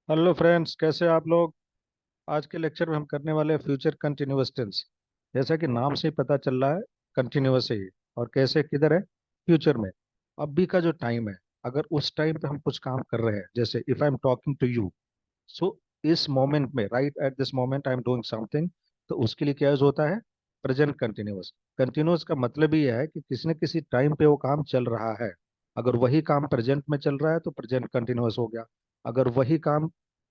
Hello friends, कैसे हैं आप लोग। आज के लेक्चर में हम करने वाले हैं फ्यूचर कंटिन्यूअस टेंस। जैसा कि नाम से ही पता चल रहा है, कंटिन्यूअस है ये। और कैसे किधर है, फ्यूचर में। अभी का जो टाइम है, अगर उस टाइम पे हम कुछ काम कर रहे हैं, जैसे if I am talking to you, so इस मोमेंट में, right at this moment I am doing something, तो उसके लिए क्या यूज होता है, प्रेजेंट कंटिन्यूअस। कंटिन्यूअस का मतलब ही है कि किसी न किसी टाइम पे वो काम चल रहा है। अगर वही काम प्रेजेंट में चल रहा है तो प्रेजेंट कंटिन्यूअस हो गया। अगर वही काम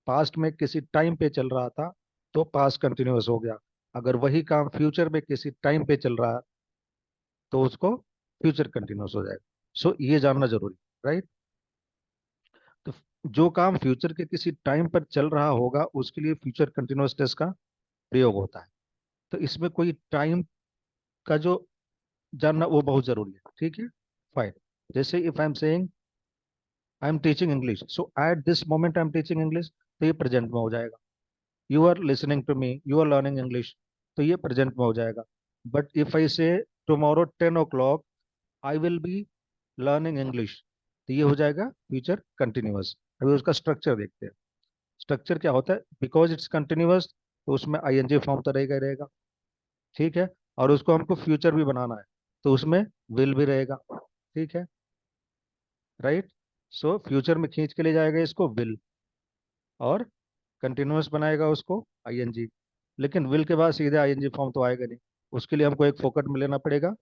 पास्ट में किसी टाइम पे चल रहा था तो पास्ट कंटिन्यूअस हो गया। अगर वही काम फ्यूचर में किसी टाइम पे चल रहा है तो उसको फ्यूचर कंटिन्यूअस हो जाएगा। सो ये जानना जरूरी, राइट। तो जो काम फ्यूचर के किसी टाइम पर चल रहा होगा उसके लिए फ्यूचर कंटिन्यूअस टेंस का प्रयोग होता है। तो इसमें कोई टाइम का जो जानना वो बहुत जरूरी है, ठीक है। फाइन। जैसे if I am saying I am teaching English, so at this moment I am teaching English, तो ये प्रेजेंट में हो जाएगा। You are listening to me, you are learning English, तो ये प्रेजेंट में हो जाएगा। बट इफ आई से tomorrow 10 o'clock I will be learning English, तो ये हो जाएगा फ्यूचर कंटिन्यूअस। अभी उसका स्ट्रक्चर देखते हैं। स्ट्रक्चर क्या होता है, बिकॉज इट्स कंटिन्यूअस, तो उसमें आईएनजी फॉर्म तो रहेगा ही रहेगा, ठीक है। और उसको हमको फ्यूचर भी बनाना है, तो उसमें विल भी रहेगा, ठीक है, राइट। सो फ्यूचर में खींच के ले जाएगा इसको विल, और कंटिन्यूअस बनाएगा उसको आईएनजी। लेकिन विल के बाद सीधे आईएनजी फॉर्म तो आएगा नहीं, उसके लिए हमको एक फोकट में लेना पड़ेगा,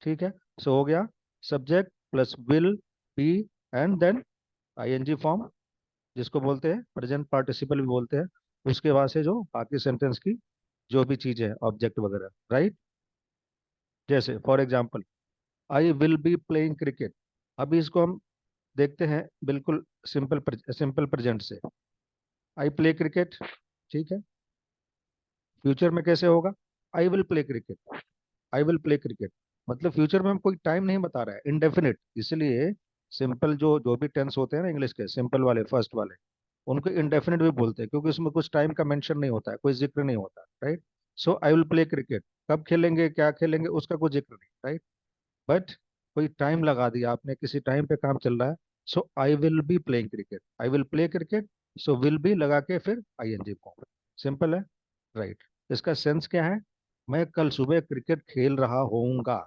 ठीक है। सो हो गया, subject plus will, be, and then ING form, जिसको बोलते हैं प्रेजेंट पार्टिसिपल भी बोलते हैं। उसके बाद से जो बाकी सेंटेंस की जो भी चीजें हैं, ऑब्जेक्ट वगैरह, राइट। जैसे for example, I will be playing cricket. अभी इसको हम देखते हैं बिल्कुल सिंपल सिंपल प्रेजेंट से। आई प्ले क्रिकेट, ठीक है। फ्यूचर में कैसे होगा, आई will play cricket, I will play cricket. मतलब फ्यूचर में हम कोई टाइम नहीं बता रहा है, इनडेफिनिट। इसलिए सिंपल जो जो भी टेंस होते हैं ना इंग्लिश के, सिंपल वाले फर्स्ट वाले, उनको इंडेफिनिट भी बोलते हैं, क्योंकि उसमें कुछ टाइम का मेंशन नहीं होता है, कोई जिक्र नहीं होता, right. So I will play cricket, कब खेलेंगे क्या खेलेंगे उसका कोई जिक्र नहीं, राइट। बट कोई टाइम लगा दिया आपने, किसी टाइम पे काम चल रहा है, so I will be playing cricket, I will play cricket, so will be लगा के फिर आईएनजी फॉर्म। सिंपल है, राइट। इसका सेंस क्या है, मैं कल सुबह क्रिकेट खेल रहा होऊंगा।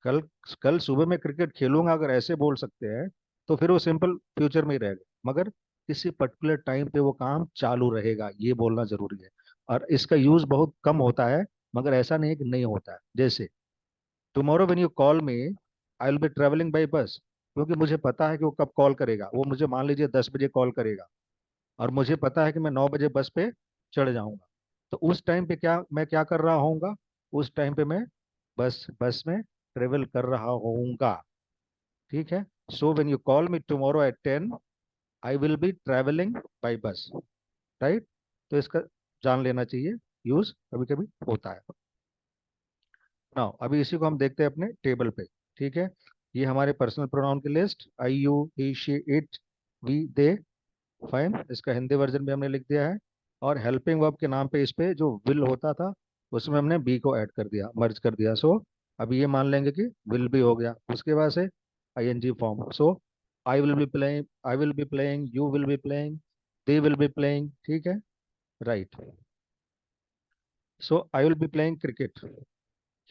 कल कल सुबह मैं क्रिकेट खेलूंगा, अगर ऐसे बोल सकते हैं तो फिर वो सिंपल फ्यूचर में ही रहेगा। मगर किसी पर्टिकुलर टाइम पे वो काम चालू रहेगा, ये बोलना जरूरी है। और इसका यूज बहुत कम होता है, मगर ऐसा नहीं है कि नहीं होता है। जैसे tomorrow when you call me I will be travelling by बस, क्योंकि मुझे पता है कि वो कब कॉल करेगा। वो मुझे मान लीजिए 10 बजे कॉल करेगा, और मुझे पता है कि मैं 9 बजे बस पे चढ़ जाऊंगा। तो उस टाइम पे क्या मैं क्या कर रहा होऊंगा, उस टाइम पे मैं बस बस में ट्रेवल कर रहा होऊंगा, ठीक है। So when you call me tomorrow at 10 I will be travelling by बस, राइट। तो इसका जान लेना चाहिए, यूज कभी कभी होता है। नाउ अभी इसी को हम देखते हैं अपने टेबल पे, ठीक है। ये हमारे पर्सनल प्रोनाउन की list, I you he she it we they, fine. इसका हिंदी वर्जन भी हमने लिख दिया है। और हेल्पिंग वर्ब के नाम पे इस पे जो विल होता था उसमें हमने बी को ऐड कर दिया, मर्ज कर दिया। सो अब ये मान लेंगे कि विल भी हो गया, उसके बाद से ING form. So I will be playing, I will be playing, you will be playing, they will be playing, ठीक है, right. So I will be playing cricket,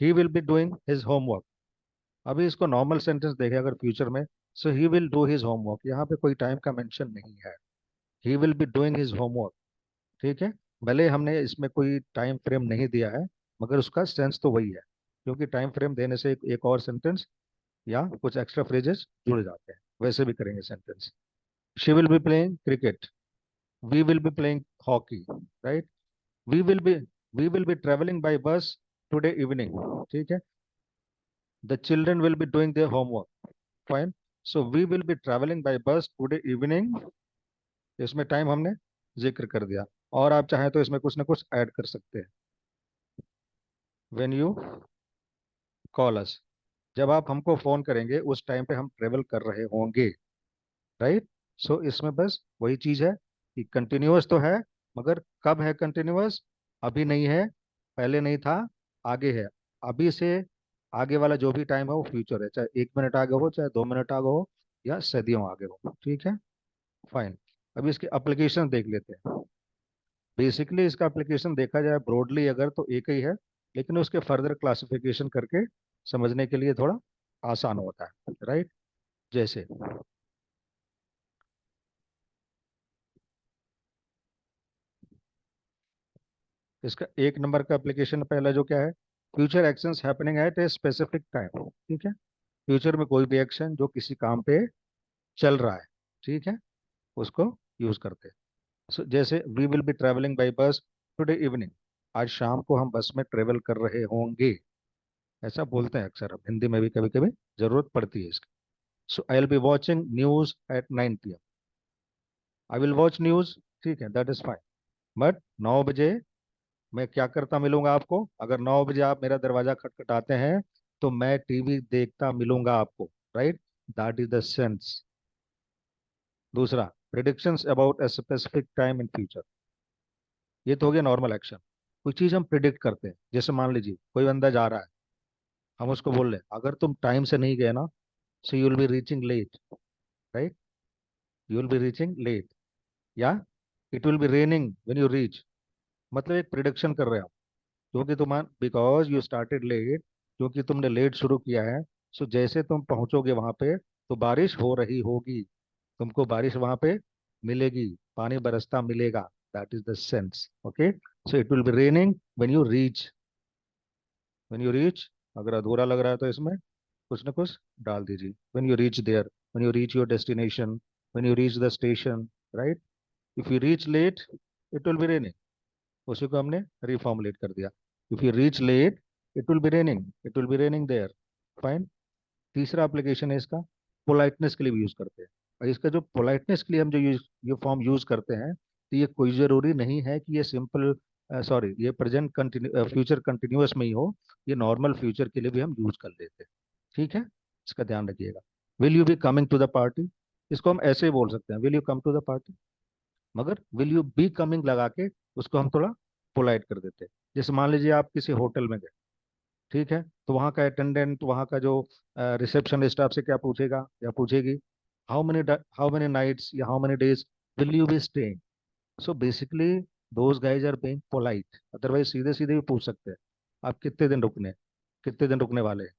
he will be doing his homework. अभी इसको normal sentence देखें अगर future में, so he will do his homework, यहाँ पे कोई टाइम का मेंशन नहीं है। He will be doing his homework, ठीक है। भले हमने इसमें कोई टाइम फ्रेम नहीं दिया है, मगर उसका सेंस तो वही है, क्योंकि टाइम फ्रेम देने से एक और सेंटेंस या कुछ एक्स्ट्रा फ्रेजेस जुड़ जाते हैं। वैसे भी करेंगे sentence. She will be playing cricket, we will be playing hockey, right. We will be we will be travelling by bus today evening, ठीक है। The children will be doing their homework, fine. So we will be travelling by bus today evening, इसमें time हमने जिक्र कर दिया। और आप चाहें तो इसमें कुछ ना कुछ ऐड कर सकते हैं। व्हेन यू कॉल अस, जब आप हमको फोन करेंगे उस टाइम पे हम ट्रेवल कर रहे होंगे, राइट। सो इसमें बस वही चीज है कि कंटिन्यूअस तो है, मगर कब है कंटिन्यूअस, अभी नहीं है, पहले नहीं था, आगे है। अभी से आगे वाला जो भी टाइम है वो फ्यूचर है, चाहे 1 मिनट आगे हो, चाहे 2 मिनट आगे हो, या सदियों आगे हो, ठीक है, फाइन। अभी इसके एप्लीकेशन देख लेते हैं। बेसिकली इसका एप्लीकेशन देखा जाए ब्रॉडली अगर तो एक ही है, लेकिन उसके फर्दर क्लासिफिकेशन करके समझने के लिए थोड़ा आसान होता है, राइट। जैसे इसका एक नंबर का एप्लीकेशन पहला जो क्या है, future actions happening at a specific time, ठीक है। फ्यूचर में कोई भी एक्शन जो किसी काम पे चल रहा है, ठीक है, उसको यूज करते हैं। जैसे we will be travelling by bus today evening, आज शाम को हम बस में ट्रेवल कर रहे होंगे, ऐसा बोलते हैं अक्सर, हम हिंदी में भी कभी कभी जरूरत पड़ती है इसकी। So I will be watching news at 9 p.m, I will watch news, ठीक है, दैट इज फाइन। बट 9 बजे मैं क्या करता मिलूंगा आपको, अगर 9 बजे आप मेरा दरवाजा खटखटाते हैं तो मैं टीवी देखता मिलूंगा आपको, right. That is the sense. दूसरा, predictions about a specific time in future, ये तो हो गया नॉर्मल एक्शन। कोई चीज हम प्रिडिक्ट करते हैं, जैसे मान लीजिए कोई बंदा जा रहा है, हम उसको बोल रहे हैं अगर तुम टाइम से नहीं गए ना, so you will be reaching late, right, you will be reaching late. या it will be raining when you reach, मतलब एक प्रिडिक्शन कर रहे हो, क्योंकि तुम, बिकॉज यू स्टार्टेड लेट, क्योंकि तुमने लेट शुरू किया है, सो जैसे तुम पहुंचोगे वहां पे तो बारिश हो रही होगी, तुमको बारिश वहां पे मिलेगी, पानी बरसता मिलेगा, that is the sense, okay. So it will be raining when you reach, when you reach, अगर अधूरा लग रहा है तो इसमें कुछ ना कुछ डाल दीजिए, when you reach there, when you reach your destination, when you reach the station, right. If you reach late it will be raining, उसी को हमने रिफॉर्मुलेट कर दिया। If you reach late it will be raining, it will be raining there, fine. तीसरा application है इसका, politeness के लिए भी यूज करते हैं। और इसका जो पोलाइटनेस के लिए हम जो यूज, ये फॉर्म यूज करते हैं, तो ये कोई जरूरी नहीं है कि ये सिंपल, सॉरी, ये प्रेजेंट कंटिन्यू फ्यूचर कंटिन्यूअस में ही हो, ये नॉर्मल फ्यूचर के लिए भी हम यूज कर लेते हैं, ठीक है। इसका ध्यान रखिएगा। Will you be coming to the party, इसको हम ऐसे ही बोल सकते हैं, will you come to the party, मगर विल यू बी कमिंग लगा के उसको हम थोड़ा पोलाइट कर देते हैं। जैसे मान लीजिए आप किसी होटल में गए, ठीक है, तो वहाँ का अटेंडेंट, वहाँ का जो रिसेप्शन स्टाफ से क्या पूछेगा या पूछेगी, हाउ मेनी नाइट्स या how many days will you be staying. So basically those guys are being polite, otherwise सीधे सीधे भी पूछ सकते हैं आप कितने दिन रुकने वाले हैं,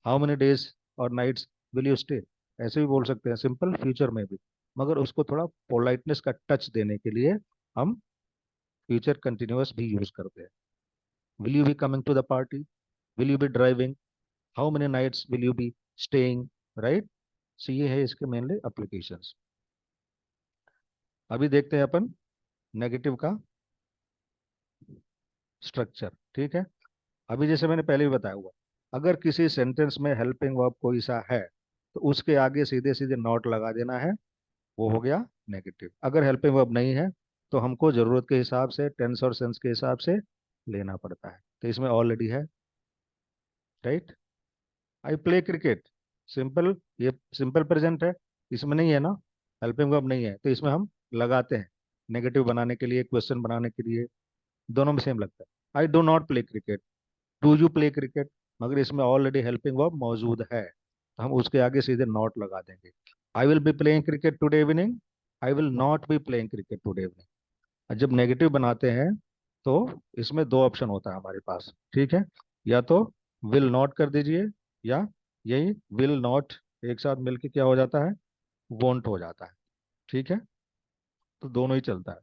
हाउ मेनी डेज और नाइट्स विल यू स्टे, ऐसे भी बोल सकते हैं सिंपल फ्यूचर में भी, मगर उसको थोड़ा पोलाइटनेस का टच देने के लिए हम फ्यूचर कंटिन्यूअस भी यूज करते हैं। Will you be coming to the party, will you be driving, how many nights will you be staying, right. So ये है इसके मेनली एप्लीकेशंस। अभी देखते हैं अपन नेगेटिव का स्ट्रक्चर, ठीक है। अभी जैसे मैंने पहले भी बताया हुआ, अगर किसी सेंटेंस में हेल्पिंग वर्ब कोई सा है तो उसके आगे सीधे सीधे नॉट लगा देना है, वो हो गया नेगेटिव। अगर हेल्पिंग वर्ब नहीं है तो हमको जरूरत के हिसाब से टेंस और सेंस के हिसाब से लेना पड़ता है, तो इसमें ऑलरेडी है, right. I play cricket, simple, ये सिंपल प्रेजेंट है, इसमें नहीं है ना, हेल्पिंग वर्ब नहीं है, तो इसमें हम लगाते हैं नेगेटिव बनाने के लिए, क्वेश्चन बनाने के लिए, दोनों में सेम लगता है। I do not play cricket, do you play cricket, मगर इसमें ऑलरेडी हेल्पिंग वर्ब मौजूद है, तो हम उसके आगे सीधे नॉट लगा देंगे। आई will be playing cricket today evening, I will not be playing cricket today evening. जब नेगेटिव बनाते हैं तो इसमें दो ऑप्शन होता है हमारे पास, ठीक है, या तो विल नॉट कर दीजिए, या यही विल नॉट एक साथ मिलके क्या हो जाता है, वोंट हो जाता है, ठीक है। तो दोनों ही चलता है,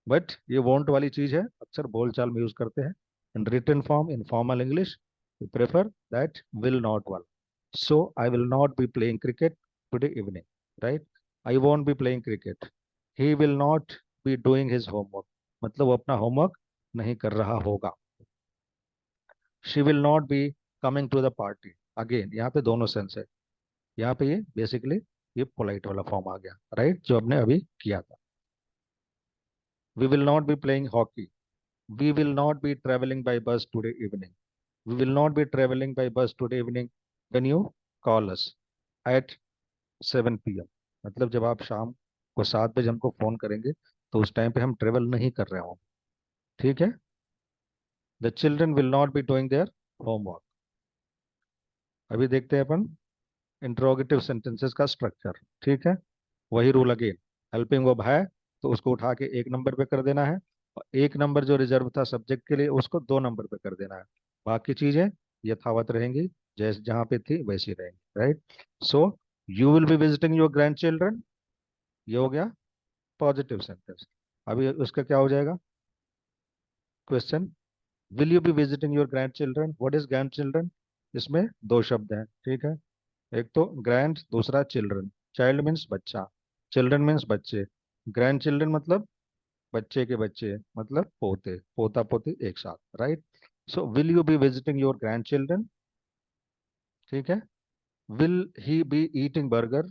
बट ये वोंट वाली चीज है अक्सर बोलचाल में यूज करते हैं, in written form in formal English we prefer that will not वाला। So I will not be playing cricket today evening, right. I won't be playing cricket, he will not be doing his homework, मतलब वो अपना homework नहीं कर रहा होगा। She will not be coming to the party, again यहाँ पे दोनों सेंस है, यहाँ पे ये बेसिकली ये पोलाइट वाला फॉर्म आ गया, राइट, जो हमने अभी किया था। We will not be playing hockey, we will not be traveling by bus today evening, we will not be traveling by bus today evening when you call us at 7 p.m, मतलब जब आप शाम को 7 बजे हमको फोन करेंगे तो उस टाइम पे हम ट्रेवल नहीं कर रहे होंगे, ठीक है। The children will not be doing their homework. अभी देखते हैं अपन इंट्रोगेटिव सेंटेंसेस का स्ट्रक्चर, ठीक है। वही रूल अगेन, हेल्पिंग वर्ब है तो उसको उठा के 1 नंबर पे कर देना है, और 1 नंबर जो रिजर्व था सब्जेक्ट के लिए उसको 2 नंबर पे कर देना है। बाकी चीजें यथावत रहेंगी, जैसे जहाँ पे थी वैसी रहेंगी, right. So you will B visiting your grand children, ये हो गया पॉजिटिव सेंटेंस। अभी उसका क्या हो जाएगा question, will you be visiting your grand children, what is grand children? इसमें दो शब्द हैं, ठीक है। एक तो ग्रैंड, दूसरा चिल्ड्रन। चाइल्ड मीन्स बच्चा, चिल्ड्रन मीन्स बच्चे। ग्रैंड चिल्ड्रन मतलब बच्चे के बच्चे, मतलब पोते, पोता पोती एक साथ, right. So will you be visiting your grand children, ठीक है। Will he be eating burger,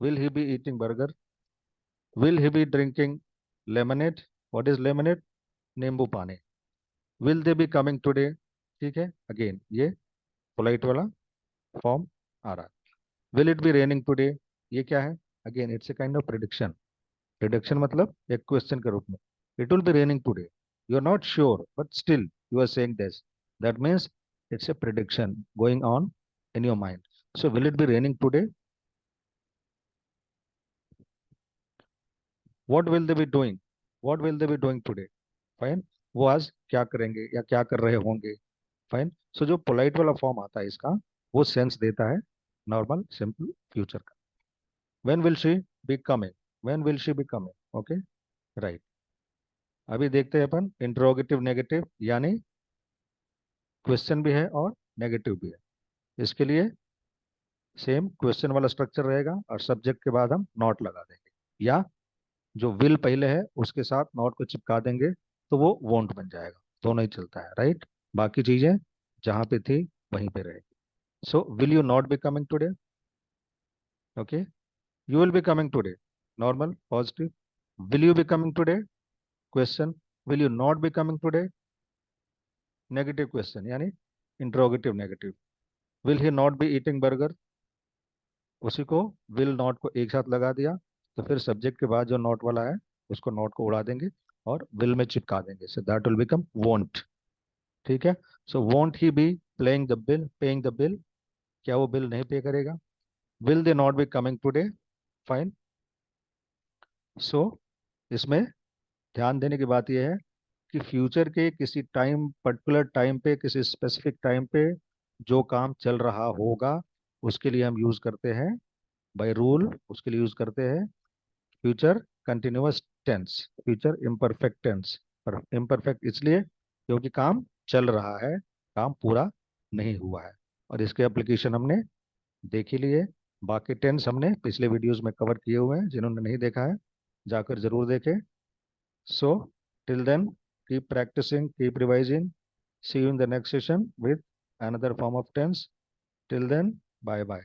will he be eating burger. Will he be drinking lemonade, what is lemonade? नींबू पानी। Will they be coming today, ठीक है। Again ये polite वाला form आ रहा है। Will it be raining today, ये क्या है? Again it's a kind of prediction. Prediction मतलब एक क्वेश्चन के रूप में, it will be raining today, you are not sure but still you are saying this, that means it's a prediction going on in your mind. So will it be raining today, what will they be doing, what will they be doing today, fine. वो आज क्या करेंगे या क्या कर रहे होंगे, fine. सो जो पोलाइट वाला फॉर्म आता है इसका, वो सेंस देता है नॉर्मल सिंपल फ्यूचर का। When will she be coming, when will she be coming, okay, right. अभी देखते हैं अपन इंट्रोगेटिव नेगेटिव, यानी क्वेश्चन भी है और नेगेटिव भी है। इसके लिए सेम क्वेश्चन वाला स्ट्रक्चर रहेगा, और सब्जेक्ट के बाद हम नॉट लगा देंगे, या जो विल पहले है उसके साथ नॉट को चिपका देंगे, तो वो वोंट बन जाएगा। दोनों ही चलता है, राइट। बाकी चीजें जहां पे थी वहीं पे रहेगी। So will you not be coming today, okay. You will be coming today, normal positive. Will you be coming today, question. Will you not be coming today, negative question, यानी interrogative negative. Will he not be eating burger, उसी को will not को एक साथ लगा दिया, तो फिर सब्जेक्ट के बाद जो नॉट वाला है उसको नॉट को उड़ा देंगे और विल में चिपका देंगे, so that will become won't, ठीक है। So won't he be playing the bill, paying the bill, क्या वो बिल नहीं पे करेगा? Will they not be coming today, fine. सो इसमें ध्यान देने की बात यह है कि फ्यूचर के किसी टाइम, पर्टिकुलर टाइम पे, किसी स्पेसिफिक टाइम पे जो काम चल रहा होगा उसके लिए हम यूज करते हैं, बाय रूल उसके लिए यूज करते हैं future continuous tense, future imperfect tense. पर इम्परफेक्ट इसलिए क्योंकि काम चल रहा है, काम पूरा नहीं हुआ है। और इसके एप्लीकेशन हमने देख ही लिए। बाकी टेंस हमने पिछले वीडियोस में कवर किए हुए हैं, जिन्होंने नहीं देखा है जाकर जरूर देखें। So till then keep practising, keep revising, see you in the next session with another form of tense. Till then, bye bye.